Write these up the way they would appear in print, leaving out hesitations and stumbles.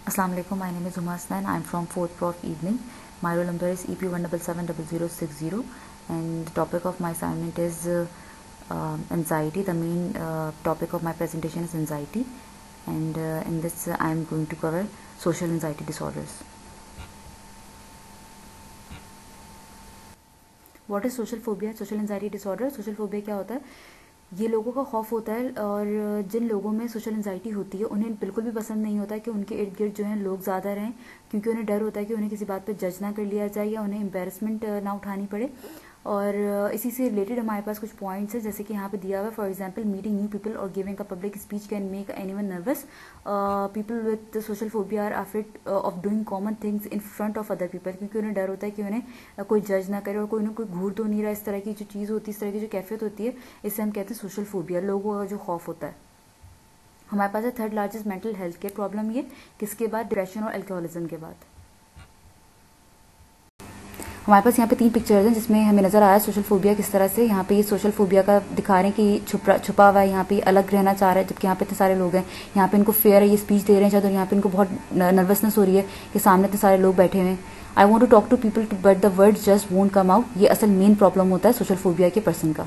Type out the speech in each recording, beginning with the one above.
Assalamu alaikum. My name is Uma Hasnan. I'm from 4th Prof Evening. My roll number is EP1770060 and the topic of my assignment is anxiety. The main topic of my presentation is anxiety, and in this I am going to cover social anxiety disorders. What is social phobia? Social anxiety disorder. Social phobia क्या होता है? ये लोगों का खौफ होता है, और जिन लोगों में सोशल एंजाइटी होती है उन्हें बिल्कुल भी पसंद नहीं होता कि उनके इर्द गिर्द जो है लोग ज़्यादा रहें, क्योंकि उन्हें डर होता है कि उन्हें किसी बात पे जज ना कर लिया जाए या उन्हें एम्बेरसमेंट ना उठानी पड़े। और इसी से रिलेटेड हमारे पास कुछ पॉइंट्स है, जैसे कि यहाँ पे दिया हुआ है, for example meeting new people और giving a public speech can make anyone nervous. People with social phobia are afraid of doing common things in front of other people, क्योंकि उन्हें डर होता है कि उन्हें कोई जज ना करे और कोई उन्हें कोई घूर तो नहीं रहा। इस तरह की जो चीज़ होती है, इस तरह की जो कैफियत होती है, इससे हम कहते हैं सोशल फोबिया, लोगों का जो खौफ होता है। हमारे पास है third largest mental health care problem, ये किसके बाद? डिप्रेशन और अल्कोहलिज्म के बाद। हमारे पास यहाँ पे 3 पिक्चर्स हैं जिसमें हमें नजर आया सोशल फोबिया किस तरह से। यहाँ पे ये सोशल फोबिया का दिखा रहे हैं कि छुपा हुआ है, यहाँ पे अलग रहना चाह रहा है, जबकि यहाँ पे इतने सारे लोग हैं। यहाँ पे इनको फेयर है, ये स्पीच दे रहे हैं शायद, और यहाँ पे इनको बहुत नर्वसनेस हो रही है कि सामने इतने सारे लोग बैठे हुए हैं। I want to talk to people but the words just won't come out. ये असल मेन प्रॉब्लम होता है सोशल फोबिया के पर्सन का।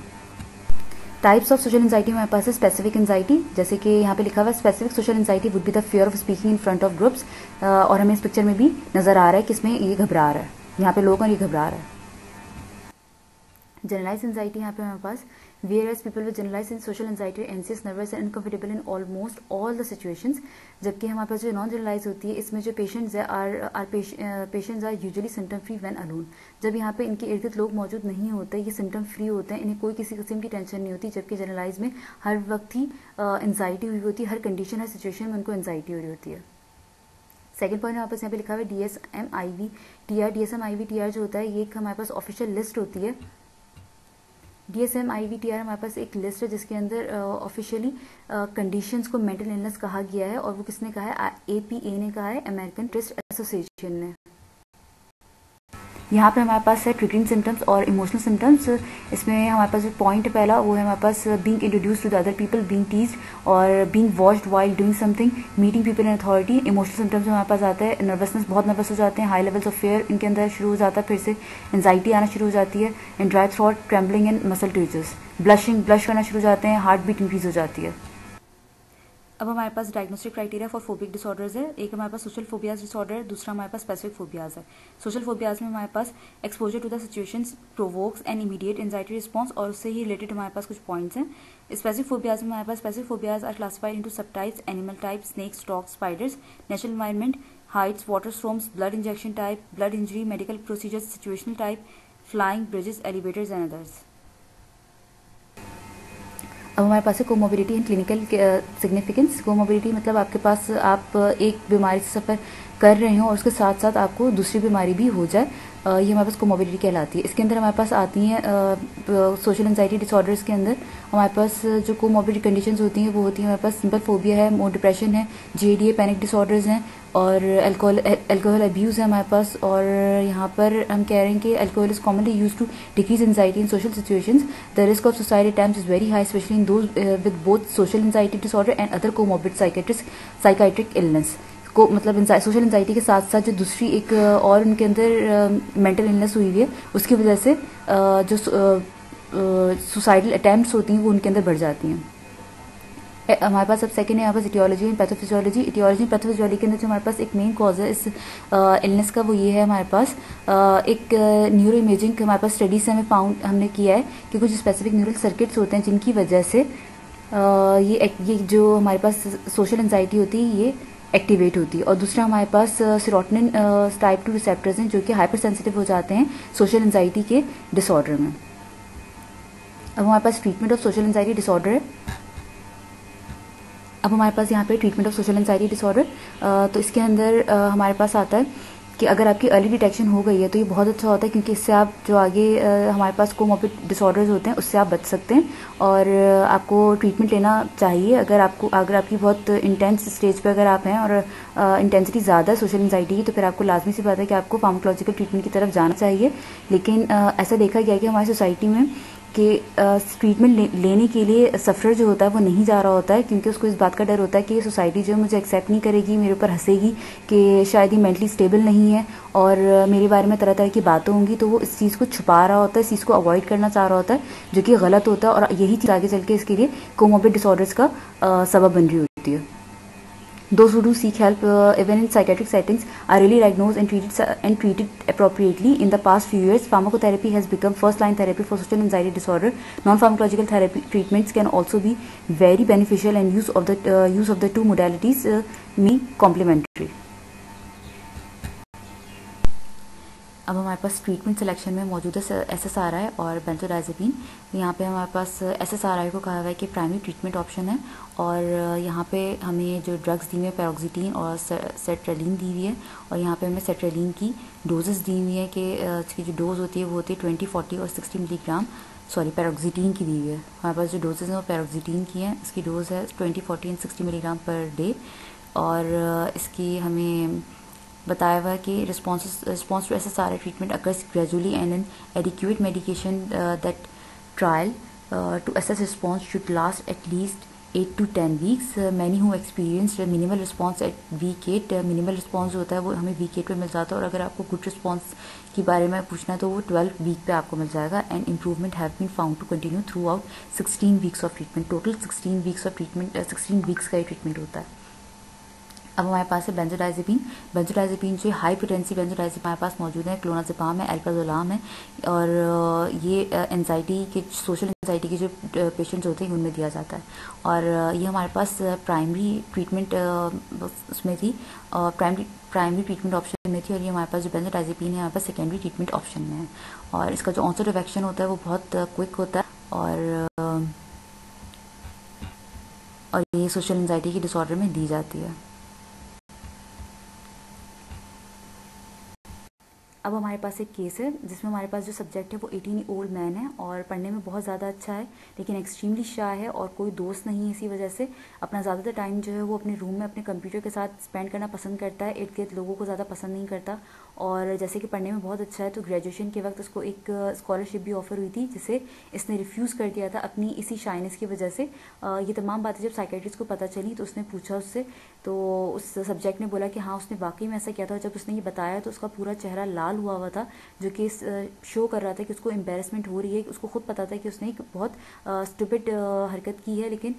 टाइप्स ऑफ सोशल एंजाइटी हमारे पास है स्पेसिफिक एंजाइटी, जैसे कि यहाँ पे लिखा हुआ है specific social anxiety would be the fear of speaking in front of groups. और हमें इस पिक्चर में भी नजर आ रहा है कि इसमें ये घबरा रहा है, यहाँ पे लोग और ये घबरा रहा है। जनरलाइज एंजाइटी यहाँ पे हमारे पास various people with generalize social anxiety anxious nervous and uncomfortable in almost all the situations. जबकि हमारे पास जो नॉन जनरलाइज होती है, इसमें जो पेशेंट्स है patients are usually symptom free when alone. जब यहाँ पे इनके इर्द गिर्द लोग मौजूद नहीं होते, ये सिम्टम फ्री होते हैं, इन्हें कोई किसी किस्म की टेंशन नहीं होती। जबकि जनरलाइज में हर वक्त ही एंजाइटी हुई होती है, हर कंडीशन हर सिचुएशन में उनको एंजाइटी हो रही होती है। सेकंड पॉइंट हमारे पास यहाँ पे लिखा हुआ है DSM-IV-TR। DSM-IV-TR जो होता है, ये एक हमारे पास ऑफिशियल लिस्ट होती है। DSM-IV-TR हमारे पास एक लिस्ट है जिसके अंदर ऑफिशियली कंडीशंस को मेंटल इलनेस कहा गया है, और वो किसने कहा है? APA ने कहा है, अमेरिकन ट्रस्ट एसोसिएशन ने। यहाँ पे हमारे पास है ट्रिगरिंग सिम्टम्स और इमोशनल सिम्टम्स। इसमें हमारे पास जो पॉइंट पहला वो है हमारे पास being introduce to the other people, being teased और being watched while doing something, meeting people in authority. Emotional symptoms हमारे पास आता है नर्वसनेस, बहुत नर्वस हो जाते हैं, हाई लेवल्स ऑफ फेयर इनके अंदर शुरू हो जाता है, फिर से एंजाइटी आना शुरू हो जाती है, and dry throat, trembling and muscle twitches, blush करना शुरू हो जाते हैं, हार्ट बीट इंक्रीज हो जाती है। अब हमारे पास diagnostic criteria for phobic disorders है। एक हमारे पास सोशल फोबियाज डिसऑर्डर है, दूसरा हमारे पास स्पेसिफिक फोबियाज है। सोशल फोबियाज में हमारे पास exposure to the situations provokes an immediate anxiety response, और उससे ही रिलेटेड हमारे पास कुछ पॉइंट्स हैं। स्पेसिफिक फोबियाज में हमारे पास specific phobias are classified into sub types: animal type, snakes, dogs, spiders, natural environment, heights, water storms, blood injection type, blood injury, medical procedures, situational type, flying, bridges, elevators and others. अब हमारे पास है comorbidity and clinical significance. Comorbidity मतलब आपके पास आप एक बीमारी से सफ़र कर रहे हो और उसके साथ साथ आपको दूसरी बीमारी भी हो जाए, ये हमारे पास कोमोबिडिटी कहलाती है। इसके अंदर हमारे पास आती हैं सोशल एंजाइटी डिसऑर्डर्स के अंदर हमारे पास जो कोमोबिडिटी कंडीशंस होती हैं वो होती हैं हमारे पास सिंपल फोबिया है, मोर डिप्रेशन है, JDA पैनिक डिसऑर्डर्स हैं, और अल्कोहल अब्यूज़ है हमारे पास। और यहाँ पर हम कह रहे हैं कि alcohol is commonly use to decrease anxiety in social situations. The risk of suicide at times is very high, specially in those with both social anxiety disorder and other comorbid psychiatric illness. को मतलब social anxiety के साथ साथ जो दूसरी एक और उनके अंदर मेंटल इलनेस हुई हुई है, उसकी वजह से जो सुसाइडल अटैम्प्ट्स होती हैं वो उनके अंदर बढ़ जाती हैं। हमारे पास अब सेकेंड है यहाँ पर etiology and pathophysiology. Etiology and pathophysiology के अंदर जो हमारे पास एक मेन कॉज है इस इलनेस का, वो ये है हमारे पास एक न्यूरो इमेजिंग हमारे पास स्टडीज से हमने किया है कि कुछ स्पेसिफिक न्यूरल सर्किट्स होते हैं जिनकी वजह से ये जो हमारे पास सोशल एंजाइटी होती है ये एक्टिवेट होती है। और दूसरा हमारे पास सेरोटोनिन टाइप 2 रिसेप्टर्स हैं जो कि हाइपर सेंसिटिव हो जाते हैं सोशल एंजाइटी के डिसऑर्डर में। अब हमारे पास treatment of social anxiety disorder है। अब हमारे पास यहाँ पे treatment of social anxiety disorder, तो इसके अंदर हमारे पास आता है कि अगर आपकी अर्ली डिटेक्शन हो गई है तो ये बहुत अच्छा होता है, क्योंकि इससे आप जो आगे हमारे पास कोमोबिड डिसऑर्डर्स होते हैं उससे आप बच सकते हैं, और आपको ट्रीटमेंट लेना चाहिए। अगर आपकी बहुत इंटेंस स्टेज पे अगर आप हैं और इंटेंसिटी ज़्यादा है सोशल एंजाइटी की, तो फिर आपको लाजमी सी बात है कि आपको फार्माकोलॉजिकल ट्रीटमेंट की तरफ जाना चाहिए। लेकिन ऐसा देखा गया है कि हमारी सोसाइटी में कि ट्रीटमेंट लेने के लिए सफ़र जो होता है वो नहीं जा रहा होता है, क्योंकि उसको इस बात का डर होता है कि ये सोसाइटी जो है मुझे एक्सेप्ट नहीं करेगी, मेरे ऊपर हंसेगी कि शायद ये मेंटली स्टेबल नहीं है और मेरे बारे में तरह तरह की बातें होंगी। तो वो इस चीज़ को छुपा रहा होता है, इस चीज़ को अवॉइड करना चाह रहा होता है, जो कि गलत होता है, और यही चीज़ आगे चल के इसके लिए कोमोर्बिड डिसऑर्डर्स का सबब बन रही होती है। Those who do seek help, even in psychiatric settings, are really diagnosed and treated appropriately. In the past few years, pharmacotherapy has become first-line therapy for social anxiety disorder. Non-pharmacological therapy treatments can also be very beneficial, and use of the two modalities may complementary. अब हमारे पास treatment selection में मौजूद है SSRI और बेंजोडाइज़ेपिन। यहाँ पे हमारे पास SSRI को कहा हुआ है कि प्राइमरी ट्रीटमेंट ऑप्शन है, और यहाँ पे हमें जो ड्रग्स दी हुई है पैरोक्सिटीन और सेट्रेलिन दी हुई है, और यहाँ पे हमें सेट्रेलिन की डोजेस दी हुई है कि इसकी जो डोज होती है वो होती है 20, 40 और 60 मिलीग्राम। सॉरी, पैरोक्सिटीन की दी हुई है। हमारे पास जो डोजेज हैं वो पैरोक्सिटीन की हैं, इसकी डोज है 20, 40 एंड 60 मिलीग्राम पर डे, और इसकी हमें बताया हुआ है कि response to SSRI treatment occurs gradually, and an adequate medication that trial to assess response should last at least 8 to 10 weeks. Many who experienced minimal response at week 8, minimal response होता है वो हमें week 8 पे मिल जाता है, और अगर आपको good response के बारे में पूछना है तो वो 12 वीक पे आपको मिल जाएगा। and improvement have been found to continue throughout 16 weeks of treatment. Total 16 weeks of treatment, 16 weeks का ये ट्रीटमेंट होता है। अब हमारे पास है बेंजोडाइज़ेपिन जो हाई पोटेंसी बेंजोडाइज़ेपिन हमारे पास मौजूद है, क्लोनाज़ेपाम है, अल्प्राज़ोलाम है, और ये एंजाइटी के सोशल एंजाइटी के जो पेशेंट्स होते हैं उनमें दिया जाता है, और ये हमारे पास प्राइमरी ट्रीटमेंट उसमें थी, प्राइमरी ट्रीटमेंट ऑप्शन में थी, और ये हमारे पास जो बेंजोडाइज़ेपिन है हमारे पास सेकेंडरी ट्रीटमेंट ऑप्शन में है, और इसका जो ऑनसेट ऑफ एक्शन होता है वो बहुत क्विक होता है, और ये सोशल एंजाइटी के डिसऑर्डर में दी जाती है। अब हमारे पास एक केस है जिसमें हमारे पास जो सब्जेक्ट है वो 18 ओल्ड मैन है, और पढ़ने में बहुत ज़्यादा अच्छा है, लेकिन एक्सट्रीमली शाय है, और कोई दोस्त नहीं है। इसी वजह से अपना ज़्यादातर टाइम जो है वो अपने रूम में अपने कंप्यूटर के साथ स्पेंड करना पसंद करता है, इर्द गिर्द लोगों को ज़्यादा पसंद नहीं करता। और जैसे कि पढ़ने में बहुत अच्छा है, तो ग्रेजुएशन के वक्त उसको एक स्कॉलरशिप भी ऑफर हुई थी, जिसे इसने रिफ्यूज़ कर दिया था अपनी इसी शाइनेस की वजह से। ये तमाम बातें जब साइकेट्रिस्ट को पता चली तो उसने पूछा उससे, तो उस सब्जेक्ट ने बोला कि हाँ उसने वाकई में ऐसा किया था। जब उसने ये बताया तो उसका पूरा चेहरा लाल हुआ था, जो कि शो कर रहा था कि उसको एम्बेरसमेंट हो रही है। उसको खुद पता था कि उसने एक बहुत स्टूपिड हरकत की है, लेकिन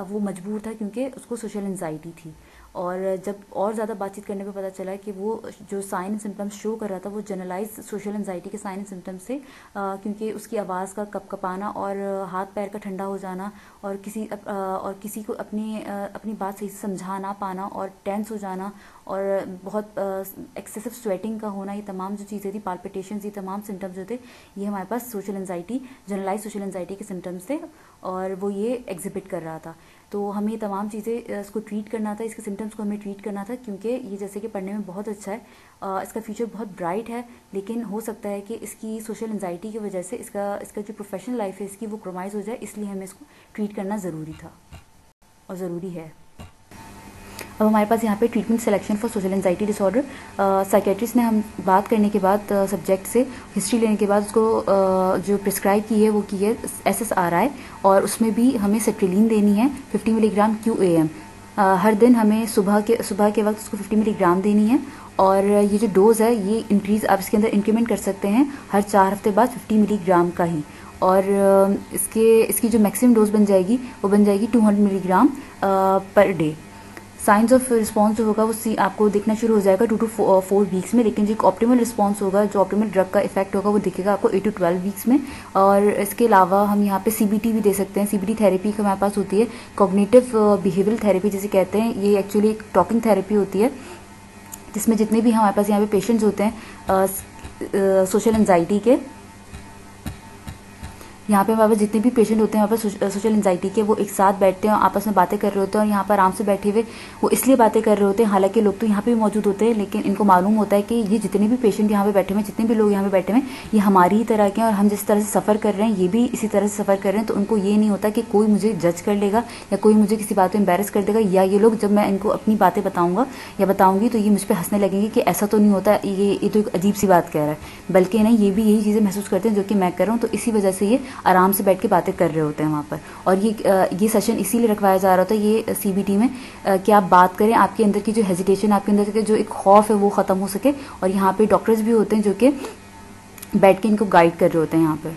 वो मजबूर था क्योंकि उसको सोशल एंजाइटी थी। और जब और ज़्यादा बातचीत करने पे पता चला कि वो जो साइन एंड सिम्टम्स शो कर रहा था वो जनरलाइज सोशल एंजाइटी के साइन एंड सिम्टम्स से, क्योंकि उसकी आवाज़ का कपकपाना और हाथ पैर का ठंडा हो जाना, और किसी को अपनी बात सही से समझा ना पाना, और टेंस हो जाना, और बहुत एक्सेसिव स्वेटिंग का होना, ये तमाम जो चीज़ें थी, पाल्पिटेशंस, ये तमाम सिम्टम्स जो थे ये हमारे पास social anxiety, generalize social anxiety के सिम्टम्स थे, और वो ये एग्जिबिट कर रहा था। तो हमें ये तमाम चीज़ें इसको ट्रीट करना था, इसके सिम्टम्स को हमें ट्रीट करना था, क्योंकि ये जैसे कि पढ़ने में बहुत अच्छा है, इसका फ्यूचर बहुत ब्राइट है, लेकिन हो सकता है कि इसकी सोशल एंजाइटी की वजह से इसका जो प्रोफेशनल लाइफ है इसकी वो कॉम्प्रोमाइज़ हो जाए, इसलिए हमें इसको ट्रीट करना ज़रूरी था और ज़रूरी है। अब हमारे पास यहाँ पे treatment selection for social anxiety disorder, psychiatrist ने हम बात करने के बाद सब्जेक्ट से हिस्ट्री लेने के बाद उसको जो प्रिस्क्राइब की है वो की है SSRI, और उसमें भी हमें सेट्रेलिन देनी है 50 मिलीग्राम QAM। हर दिन हमें सुबह के वक्त उसको 50 मिलीग्राम देनी है, और ये जो डोज़ है ये इंक्रीज़ आप इसके अंदर इंक्रीमेंट कर सकते हैं हर 4 हफ्ते बाद 50 मिलीग्राम का ही, और इसकी जो मैक्सिमम डोज बन जाएगी वो बन जाएगी 200 milligram per day. Science of response जो होगा वो आपको दिखना शुरू हो जाएगा 2 to 4 वीक्स में, लेकिन जो ऑप्टिमल रिस्पांस होगा, जो ऑप्टिमल ड्रग का इफेक्ट होगा वो दिखेगा आपको 8 to 12 वीक्स में। और इसके अलावा हम यहाँ पे CBT भी दे सकते हैं। CBT थेरेपी हमारे पास होती है कॉग्निटिव बिहेवियरल थेरेपी जिसे कहते हैं। ये एक्चुअली एक टॉकिंग थेरेपी होती है, जिसमें जितने भी हमारे पास यहाँ पे पेशेंट्स होते हैं सोशल एंजाइटी के, यहाँ पे हमारे पास जितने भी पेशेंट होते हैं वहाँ पर सोशल एंजाइटी के, वो एक साथ बैठते हैं और आपस में बातें कर रहे होते हैं, और यहाँ पर आराम से बैठे हुए वो इसलिए बातें कर रहे होते हैं। हालांकि लोग तो यहाँ पे भी मौजूद होते हैं, लेकिन इनको मालूम होता है कि ये जितने भी पेशेंट यहाँ पे बैठे हुए हैं, जितने भी लोग यहाँ पे बैठे हुए हैं, ये हमारी ही तरह के हैं, और हम जिस तरह से सफ़र कर रहे हैं ये भी इसी तरह से सफ़र कर रहे हैं। तो उनको ये नहीं होता कि कोई मुझे जज कर लेगा या कोई मुझे किसी बात में एम्बेरस कर देगा, या ये लोग जब मैं इनको अपनी बातें बताऊँगा या बताऊँगी तो ये मुझ पर हंसने लगेंगे कि ऐसा तो नहीं होता, ये तो एक अजीब सी बात कह रहा है, बल्कि ना ये भी यही चीज़ें महसूस करते हैं जो कि मैं कर रहा हूँ। तो इसी वजह से ये आराम से बैठ के बातें कर रहे होते हैं वहाँ पर। और ये सेशन इसीलिए रखवाया जा रहा था ये CBT में कि आप बात करें, आपके अंदर की जो हेजिटेशन, आपके अंदर के जो एक खौफ है वो ख़त्म हो सके। और यहाँ पे डॉक्टर्स भी होते हैं जो कि बैठ के इनको गाइड कर रहे होते हैं यहाँ पर।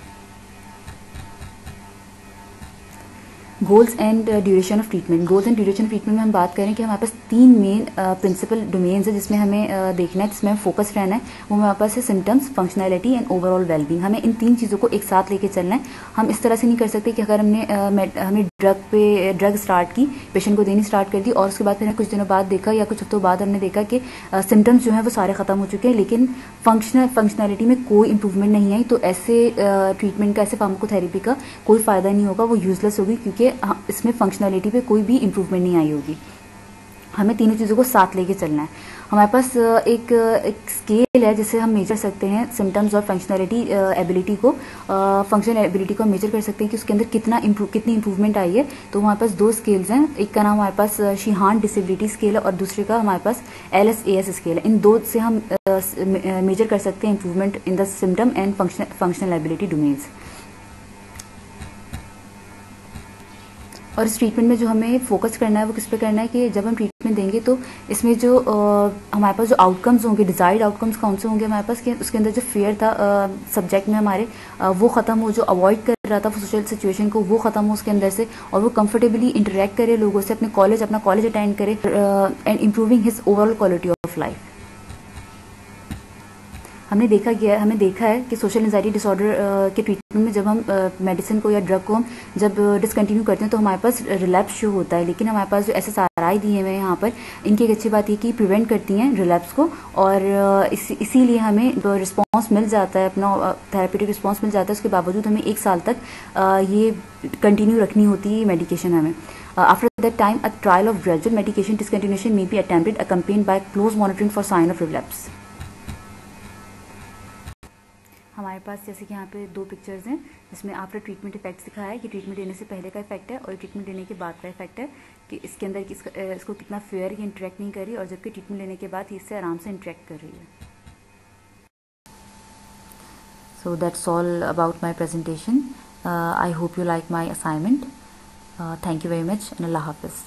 Goals and duration of treatment. Goals and duration of treatment में हम बात करें कि हमारे पास 3 मेन प्रिंसिपल डोमेन्स है जिसमें हमें देखना है, जिसमें हमें फोकस रहना है। वो हमारे पास है symptoms, functionality and overall wellbeing. हमें इन 3 चीज़ों को एक साथ लेके चलना है। हम इस तरह से नहीं कर सकते कि अगर हमने ड्रग स्टार्ट की, पेशेंट को देनी स्टार्ट कर दी और उसके बाद फिर कुछ दिनों बाद देखा या कुछ हफ्तों बाद हमने देखा कि सिम्टम्स जो हैं वो सारे ख़त्म हो चुके हैं लेकिन फंक्शनैलिटी में कोई इंप्रूवमेंट नहीं आई, तो ऐसे ट्रीटमेंट का, ऐसे फार्माकोथेरेपी का कोई फ़ायदा नहीं होगा, वो यूजलेस होगी क्योंकि इसमें फंक्शनैलिटी पे कोई भी इंप्रूवमेंट नहीं आई होगी। हमें तीनों चीज़ों को साथ लेके चलना है। हमारे पास एक स्केल है जिससे हम मेजर सकते हैं सिम्टम्स और फंक्शनैलिटी एबिलिटी को, फंक्शनल एबिलिटी को हम मेजर कर सकते हैं कि उसके अंदर कितनी इंप्रूवमेंट आई है। तो हमारे पास 2 स्केल्स हैं, एक का नाम हमारे पास शीहान डिसेबिलिटी स्केल है और दूसरे का हमारे पास LSAS स्केल है। इन 2 से हम मेजर कर सकते हैं improvement in the symptom and functional ability domains. और इस ट्रीटमेंट में जो हमें फोकस करना है वो किस पे करना है कि जब हम ट्रीटमेंट देंगे तो इसमें जो हमारे पास जो आउटकम्स होंगे, डिजायर्ड आउटकम्स कौन से होंगे हमारे पास, कि उसके अंदर जो फियर था सब्जेक्ट में हमारे वो ख़त्म हो, जो अवॉइड कर रहा था सोशल सिचुएशन को वो ख़त्म हो उसके अंदर से, और वो कंफर्टेबली इंटरेक्ट करे लोगों से, अपना कॉलेज अटेंड करे and improving his overall quality of life. हमें देखा है कि सोशल एंजाइटी डिसऑर्डर के ट्रीटमेंट में जब हम मेडिसिन को या ड्रग को हम जब डिसकंटिन्यू करते हैं तो हमारे पास रिलैप्स शो होता है, लेकिन हमारे पास जो SSRI दिए हुए हैं यहाँ पर, इनकी एक अच्छी बात ये कि प्रिवेंट करती हैं रिलैप्स को, और इसीलिए हमें रिस्पॉन्स मिल जाता है, अपना थेरेपेटिक रिस्पॉन्स मिल जाता है। उसके बावजूद हमें 1 साल तक ये कंटिन्यू रखनी होती है मेडिकेशन हमें। After that time, a trial of gradual medication discontinuation may be attempted, accompanied by close monitoring for sign of relapse। हमारे पास जैसे कि यहाँ पे 2 पिक्चर्स हैं जिसमें आफ्टर ट्रीटमेंट इफेक्ट्स दिखाया है कि ट्रीटमेंट देने से पहले का इफेक्ट है और ट्रीटमेंट देने के बाद का इफेक्ट है कि इसके अंदर इसको कितना फेयर ये इंटरेक्ट नहीं कर रही, और जबकि ट्रीटमेंट लेने के बाद इससे आराम से इंटरेक्ट कर रही है। So that's all about my presentation. I hope you like my assignment. Thank you very much and अल्लाह हाफिज़।